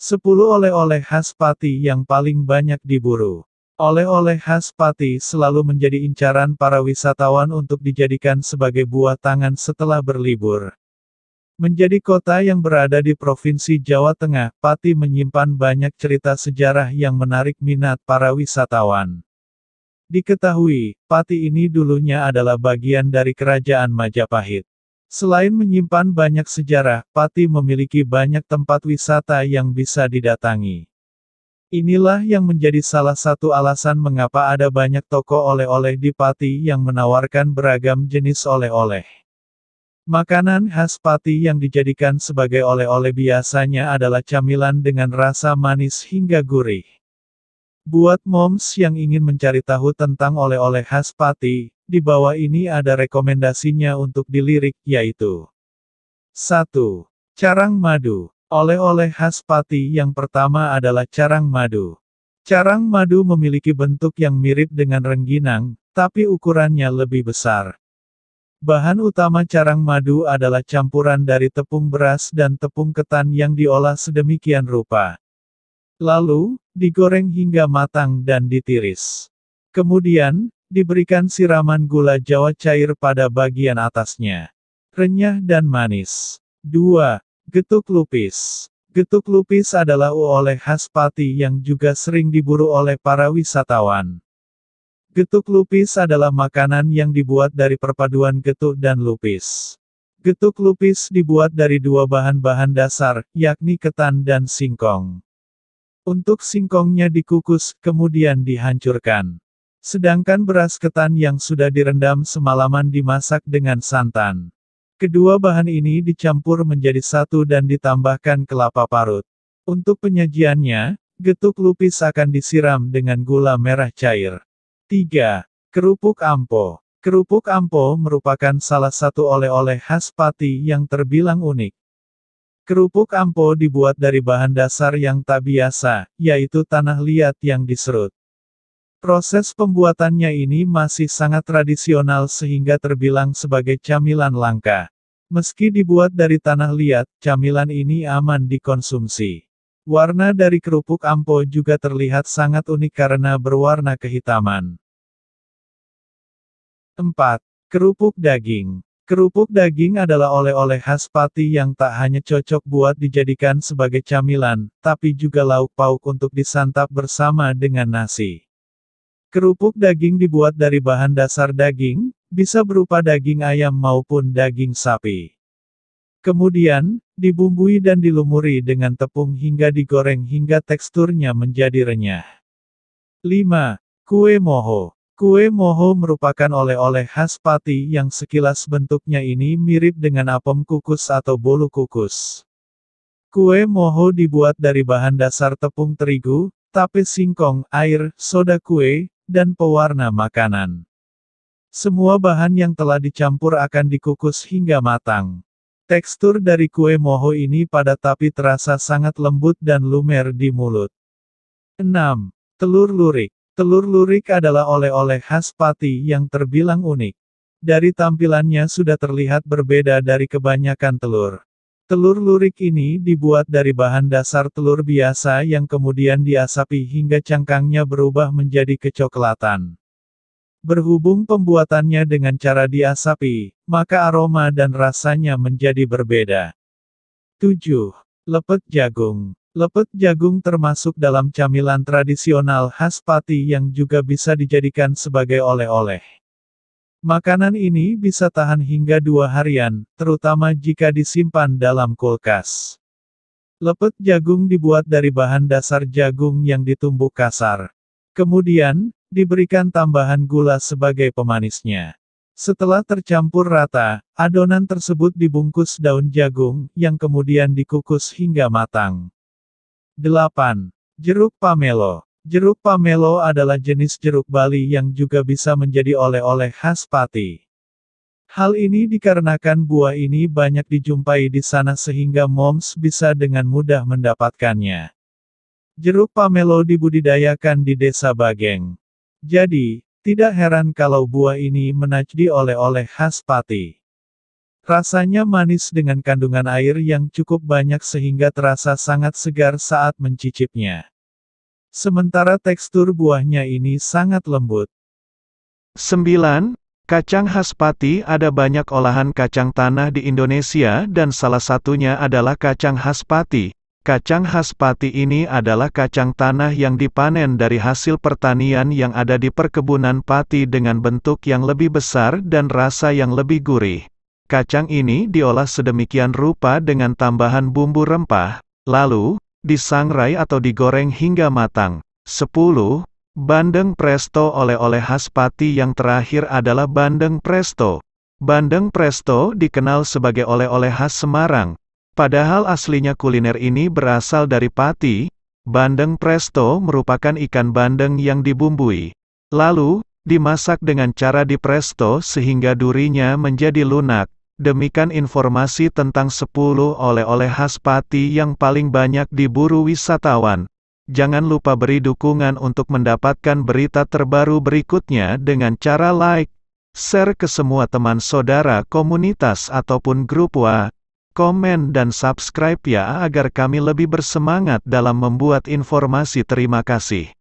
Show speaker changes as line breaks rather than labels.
10 oleh-oleh khas Pati yang paling banyak diburu. Oleh-oleh khas Pati selalu menjadi incaran para wisatawan untuk dijadikan sebagai buah tangan setelah berlibur. Menjadi kota yang berada di Provinsi Jawa Tengah, Pati menyimpan banyak cerita sejarah yang menarik minat para wisatawan. Diketahui, Pati ini dulunya adalah bagian dari Kerajaan Majapahit. Selain menyimpan banyak sejarah, Pati memiliki banyak tempat wisata yang bisa didatangi. Inilah yang menjadi salah satu alasan mengapa ada banyak toko oleh-oleh di Pati yang menawarkan beragam jenis oleh-oleh. Makanan khas Pati yang dijadikan sebagai oleh-oleh biasanya adalah camilan dengan rasa manis hingga gurih. Buat moms yang ingin mencari tahu tentang oleh-oleh khas Pati, di bawah ini ada rekomendasinya untuk dilirik, yaitu 1. Carang madu. Oleh-oleh khas Pati yang pertama adalah carang madu. Carang madu memiliki bentuk yang mirip dengan rengginang, tapi ukurannya lebih besar. Bahan utama carang madu adalah campuran dari tepung beras dan tepung ketan yang diolah sedemikian rupa. Lalu, digoreng hingga matang dan ditiris. Kemudian, diberikan siraman gula Jawa cair pada bagian atasnya. Renyah dan manis. 2. Getuk lupis. Getuk lupis adalah oleh khas Pati yang juga sering diburu oleh para wisatawan. Getuk lupis adalah makanan yang dibuat dari perpaduan getuk dan lupis. Getuk lupis dibuat dari dua bahan-bahan dasar, yakni ketan dan singkong. Untuk singkongnya dikukus, kemudian dihancurkan. Sedangkan beras ketan yang sudah direndam semalaman dimasak dengan santan. Kedua bahan ini dicampur menjadi satu dan ditambahkan kelapa parut. Untuk penyajiannya, getuk lupis akan disiram dengan gula merah cair. 3. Kerupuk ampo. Kerupuk ampo merupakan salah satu oleh-oleh khas Pati yang terbilang unik. Kerupuk ampo dibuat dari bahan dasar yang tak biasa, yaitu tanah liat yang diserut. Proses pembuatannya ini masih sangat tradisional sehingga terbilang sebagai camilan langka. Meski dibuat dari tanah liat, camilan ini aman dikonsumsi. Warna dari kerupuk ampo juga terlihat sangat unik karena berwarna kehitaman. 4. Kerupuk daging. Kerupuk daging adalah oleh-oleh khas Pati yang tak hanya cocok buat dijadikan sebagai camilan, tapi juga lauk pauk untuk disantap bersama dengan nasi. Kerupuk daging dibuat dari bahan dasar daging, bisa berupa daging ayam maupun daging sapi. Kemudian, dibumbui dan dilumuri dengan tepung hingga digoreng hingga teksturnya menjadi renyah. 5. Kue moho. Kue moho merupakan oleh-oleh khas Pati yang sekilas bentuknya ini mirip dengan apem kukus atau bolu kukus. Kue moho dibuat dari bahan dasar tepung terigu, tape singkong, air, soda kue, dan pewarna makanan. Semua bahan yang telah dicampur akan dikukus hingga matang. Tekstur dari kue moho ini padat tapi terasa sangat lembut dan lumer di mulut. 6. Telur lurik. Telur lurik adalah oleh-oleh khas Pati yang terbilang unik. Dari tampilannya sudah terlihat berbeda dari kebanyakan telur. Telur lurik ini dibuat dari bahan dasar telur biasa yang kemudian diasapi hingga cangkangnya berubah menjadi kecoklatan. Berhubung pembuatannya dengan cara diasapi, maka aroma dan rasanya menjadi berbeda. 7. Lepet jagung. Lepet jagung termasuk dalam camilan tradisional khas Pati yang juga bisa dijadikan sebagai oleh-oleh. Makanan ini bisa tahan hingga 2 harian, terutama jika disimpan dalam kulkas. Lepet jagung dibuat dari bahan dasar jagung yang ditumbuk kasar. Kemudian, diberikan tambahan gula sebagai pemanisnya. Setelah tercampur rata, adonan tersebut dibungkus daun jagung, yang kemudian dikukus hingga matang. 8. Jeruk pamelo. Jeruk pamelo adalah jenis jeruk Bali yang juga bisa menjadi oleh-oleh khas Pati. Hal ini dikarenakan buah ini banyak dijumpai di sana sehingga moms bisa dengan mudah mendapatkannya. Jeruk pamelo dibudidayakan di Desa Bageng. Jadi, tidak heran kalau buah ini menjadi oleh-oleh khas Pati. Rasanya manis dengan kandungan air yang cukup banyak sehingga terasa sangat segar saat mencicipnya. Sementara tekstur buahnya ini sangat lembut.
9. Kacang khas Pati. Ada banyak olahan kacang tanah di Indonesia dan salah satunya adalah kacang khas Pati. Kacang khas Pati ini adalah kacang tanah yang dipanen dari hasil pertanian yang ada di perkebunan pati dengan bentuk yang lebih besar dan rasa yang lebih gurih. Kacang ini diolah sedemikian rupa dengan tambahan bumbu rempah, lalu, disangrai atau digoreng hingga matang. 10. Bandeng Presto. Oleh-oleh khas Pati yang terakhir adalah bandeng presto. Bandeng presto dikenal sebagai oleh-oleh khas Semarang. Padahal aslinya kuliner ini berasal dari Pati, bandeng presto merupakan ikan bandeng yang dibumbui. Lalu, dimasak dengan cara dipresto sehingga durinya menjadi lunak. Demikian informasi tentang 10 oleh-oleh khas Pati yang paling banyak diburu wisatawan. Jangan lupa beri dukungan untuk mendapatkan berita terbaru berikutnya dengan cara like, share ke semua teman saudara komunitas ataupun grup WA, komen dan subscribe ya agar kami lebih bersemangat dalam membuat informasi. Terima kasih.